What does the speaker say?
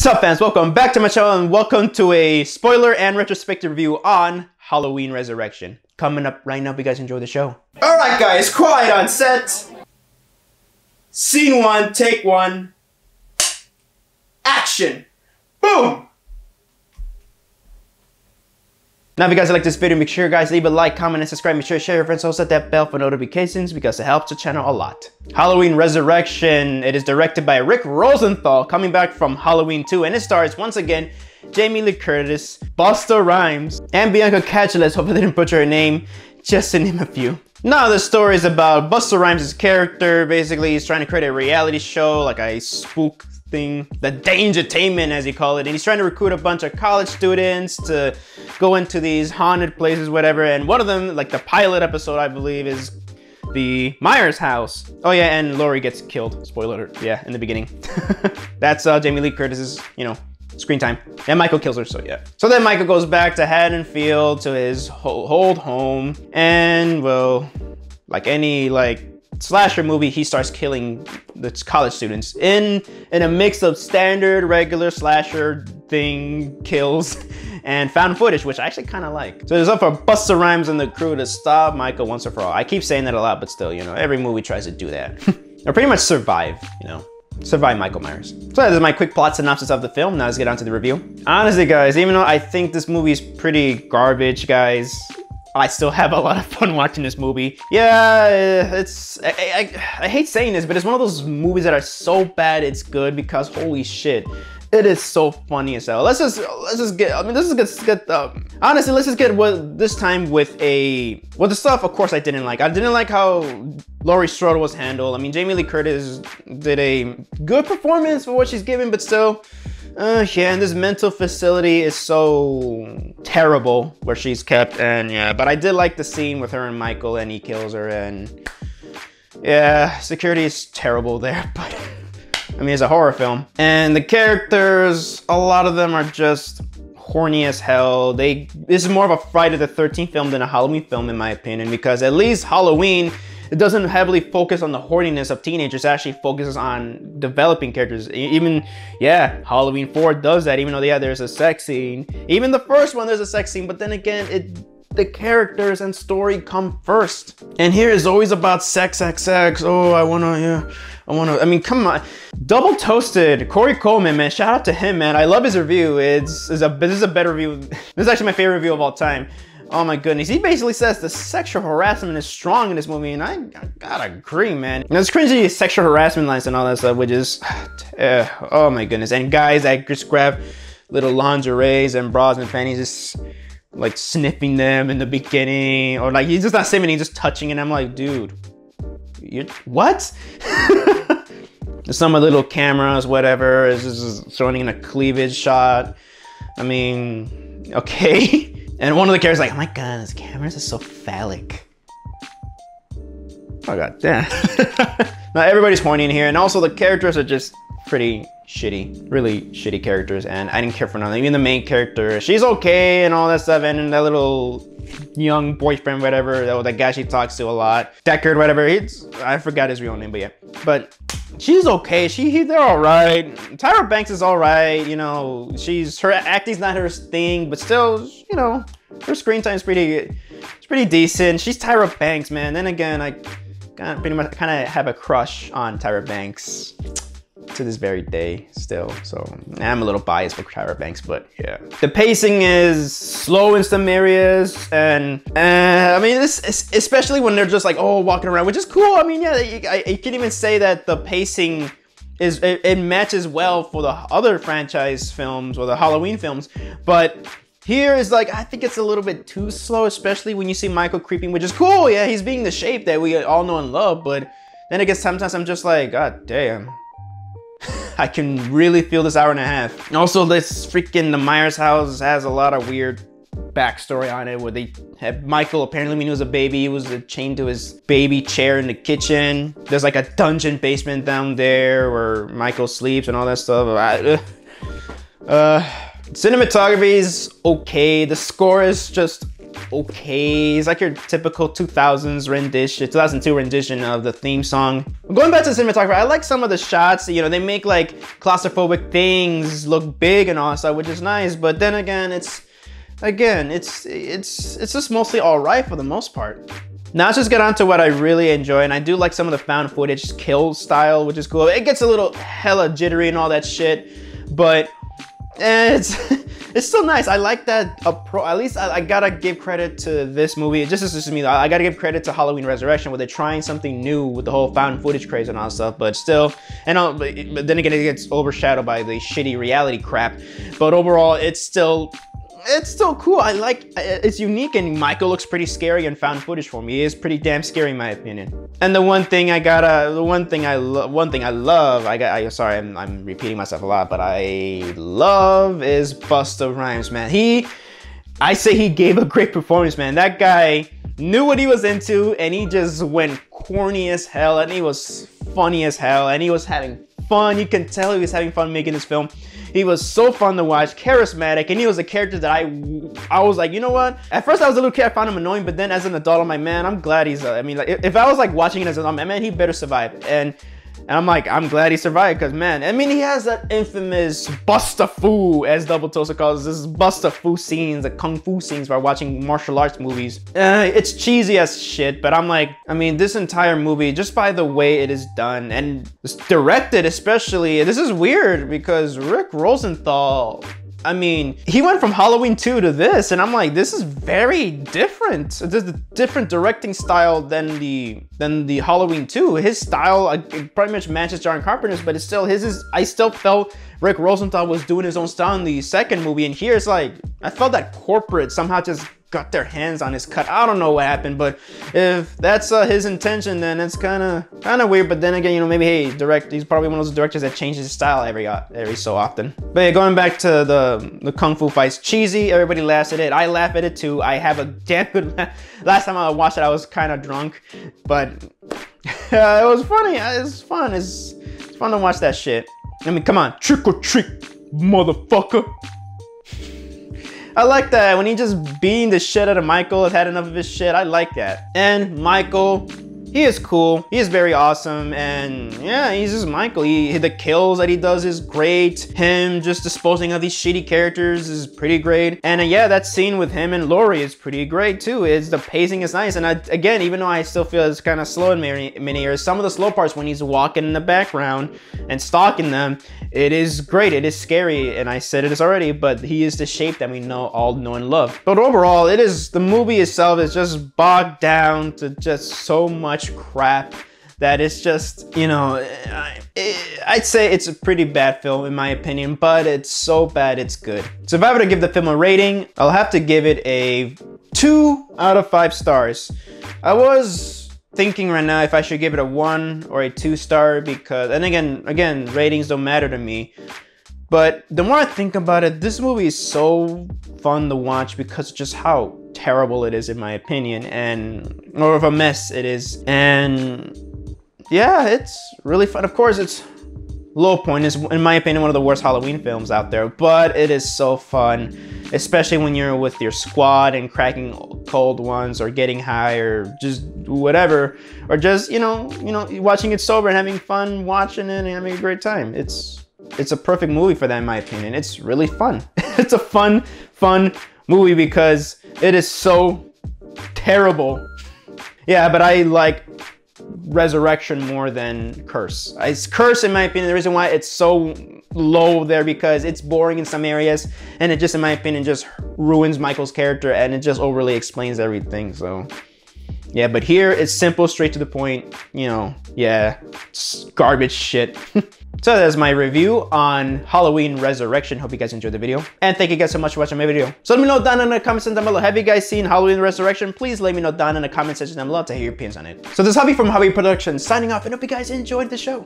What's up, fans? Welcome back to my channel and welcome to a spoiler and retrospective review on Halloween Resurrection. Coming up right now, if you guys enjoy the show. Alright guys, quiet on set. Scene 1, take 1. Action! Boom! Now if you guys like this video, make sure you guys leave a like, comment, and subscribe. Make sure to share your friends, also set that bell for notifications because it helps the channel a lot. Halloween Resurrection, it is directed by Rick Rosenthal, coming back from Halloween 2, and it stars, once again, Jamie Lee Curtis, Busta Rhymes, and Bianca Catchuless, hope I didn't butcher her name, just to name a few. Now the story is about Busta Rhymes' character. Basically, he's trying to create a reality show, like a spook thing, the Dangertainment as you call it, and he's trying to recruit a bunch of college students to go into these haunted places, whatever, and one of them, like the pilot episode, I believe, is the Myers house. Oh yeah, and Laurie gets killed. Spoiler alert, yeah, in the beginning. That's Jamie Lee Curtis's, you know, screen time. And Michael kills her, so yeah. So then Michael goes back to Haddonfield, to his old home, and well, like any slasher movie, he starts killing the college students in a mix of standard, regular slasher thing kills and found footage, which I actually kind of like. So it's up for Busta Rhymes and the crew to stop Michael once and for all. I keep saying that a lot, but still, you know, every movie tries to do that. Or pretty much survive, you know. Survive Michael Myers. So that is my quick plot synopsis of the film. Now let's get on to the review. Honestly, guys, even though I think this movie is pretty garbage, guys, I still have a lot of fun watching this movie. Yeah, I hate saying this, but it's one of those movies that are so bad it's good because holy shit, it is so funny as hell. Let's just get, I mean, honestly, let's just get this time with the stuff, of course, I didn't like. I didn't like how Laurie Strode was handled. I mean, Jamie Lee Curtis did a good performance for what she's given, but still, yeah, and this mental facility is so terrible where she's kept, and yeah, but I did like the scene with her and Michael, and he kills her, and yeah, security is terrible there, but I mean, it's a horror film. And the characters, a lot of them are just horny as hell. This is more of a Friday the 13th film than a Halloween film, in my opinion, because at least Halloween, it doesn't heavily focus on the horniness of teenagers. It actually focuses on developing characters. Even, yeah, Halloween 4 does that, even though, yeah, there's a sex scene. Even the first one, there's a sex scene, but then again, the characters and story come first. And here is always about sex. Oh, I mean, come on. Double Toasted, Corey Coleman, man, shout out to him, man. I love his review. This is a better review. This is actually my favorite review of all time. Oh my goodness, he basically says the sexual harassment is strong in this movie, and I gotta agree, man. You know, it's cringy sexual harassment lines and all that stuff, which is, oh my goodness. And guys that just grab little lingeries and bras and panties, just like sniffing them in the beginning, or like he's just not sniffing, he's just touching, and I'm like, dude, what? Some of the little cameras, whatever, is just showing in a cleavage shot. I mean, okay. And one of the characters like, oh my god, this cameras are so phallic. Oh god, damn. Now everybody's horny in here, and also the characters are just pretty shitty, really shitty characters, and I didn't care for none of them. Even the main character, she's okay and all that stuff, and then that little young boyfriend, whatever, that guy she talks to a lot, Deckard, whatever, I forgot his real name, but yeah. But she's okay, they're all right. Tyra Banks is all right, you know, her acting's not her thing, but still, you know, her screen time is pretty decent. She's Tyra Banks, man. Then again, I kind of have a crush on Tyra Banks to this very day still, so I'm a little biased for Tyra Banks, but yeah. The pacing is slow in some areas, and I mean, especially when they're just like, oh, walking around, which is cool. I mean, yeah, you can even say that the pacing it matches well for the other franchise films or the Halloween films, but here is like, I think it's a little bit too slow, especially when you see Michael creeping, which is cool. Yeah, he's being the shape that we all know and love, but then I guess sometimes I'm just like, god damn. I can really feel this hour and a half. Also, this freaking, the Myers house has a lot of weird backstory on it, where they have Michael, apparently when he was a baby, he was chained to his baby chair in the kitchen. There's like a dungeon basement down there where Michael sleeps and all that stuff. Cinematography is okay. The score is just okay. It's like your typical 2000s rendition, 2002 rendition of the theme song. Going back to cinematography, I like some of the shots. You know, they make like claustrophobic things look big and all stuff, which is nice. But then again, it's just mostly all right for the most part. Now let's just get on to what I really enjoy, and I do like some of the found footage kill style, which is cool. It gets a little hella jittery and all that shit, but it's still nice. I like that at least I gotta give credit to this movie. This is just me though. I gotta give credit to Halloween Resurrection, where they're trying something new with the whole found footage craze and all that stuff, but still, but then again, it gets overshadowed by the shitty reality crap. But overall, it's still cool. I like it's unique, and Michael looks pretty scary in found footage for me. He is pretty damn scary in my opinion. And one thing I love, sorry, I'm repeating myself a lot, but I love is Busta Rhymes, man. I say he gave a great performance, man. That guy knew what he was into, and he just went corny as hell, and he was funny as hell, and he was having fun. You can tell he was having fun making this film. He was so fun to watch, charismatic, and he was a character that I was like, you know what? At first I was a little kid, I found him annoying, but then as an adult, I'm like, man, I'm glad he's, I mean, like, if I was like watching it as an adult, man, he better survive. And I'm like, I'm glad he survived, because man, I mean, he has that infamous Busta Fu, as Double Toaster calls this Busta Fu scenes, the Kung Fu scenes while watching martial arts movies. It's cheesy as shit, but I'm like, I mean, this entire movie, just by the way it is done, and it's directed especially, this is weird, because Rick Rosenthal, I mean, he went from Halloween 2 to this, and I'm like, this is very different. There's a different directing style than the Halloween 2. His style it pretty much matches John Carpenter's, but it's still I still felt Rick Rosenthal was doing his own style in the second movie, and here it's like, I felt that corporate somehow just got their hands on his cut. I don't know what happened, but if that's his intention, then it's kind of weird. But then again, you know, maybe he's probably one of those directors that changes his style every so often. But yeah, going back to the kung fu fights, cheesy. Everybody laughs at it. I laugh at it too. I have a damn good laugh. Last time I watched it, I was kind of drunk, but it was funny. It's fun. It's fun to watch that shit. I mean, come on, trick or treat, motherfucker. I like that when he just beating the shit out of Michael, has had enough of his shit. I like that. And Michael, he is cool. He is very awesome, and yeah, he's just Michael. The kills that he does is great. Him just disposing of these shitty characters is pretty great. And yeah, that scene with him and Laurie is pretty great too. The pacing is nice. And again, even though I still feel it's kind of slow in many areas, some of the slow parts when he's walking in the background and stalking them, it is great. It is scary, and I said it already, but he is the shape that we all know and love. But overall, the movie itself is just bogged down to just so much crap that it's just, you know, I'd say it's a pretty bad film in my opinion, but it's so bad it's good. So if I were to give the film a rating, I'll have to give it a 2 out of 5 stars. I was thinking right now if I should give it a 1 or a 2 star, because, and again, ratings don't matter to me. But the more I think about it, this movie is so fun to watch because of just how terrible it is in my opinion, and more of a mess it is. And yeah, it's really fun. Of course, its low point is, in my opinion, one of the worst Halloween films out there, but it is so fun, especially when you're with your squad and cracking cold ones or getting high or just whatever, or just, you know, watching it sober and having fun watching it and having a great time. It's a perfect movie for that, in my opinion. It's really fun. It's a fun movie because it is so terrible. Yeah, but I like Resurrection more than Curse. It's Curse, in my opinion, the reason why it's so low there, because it's boring in some areas, and it just, in my opinion, just ruins Michael's character, and it just overly explains everything. So yeah, but here it's simple, straight to the point, you know. Yeah, it's garbage shit. So that's my review on Halloween Resurrection. Hope you guys enjoyed the video, and thank you guys so much for watching my video. So let me know down in the comment section down below, have you guys seen Halloween Resurrection? Please let me know down in the comment section down below to hear your opinions on it. So this is Javi from Javi Productions signing off, and hope you guys enjoyed the show.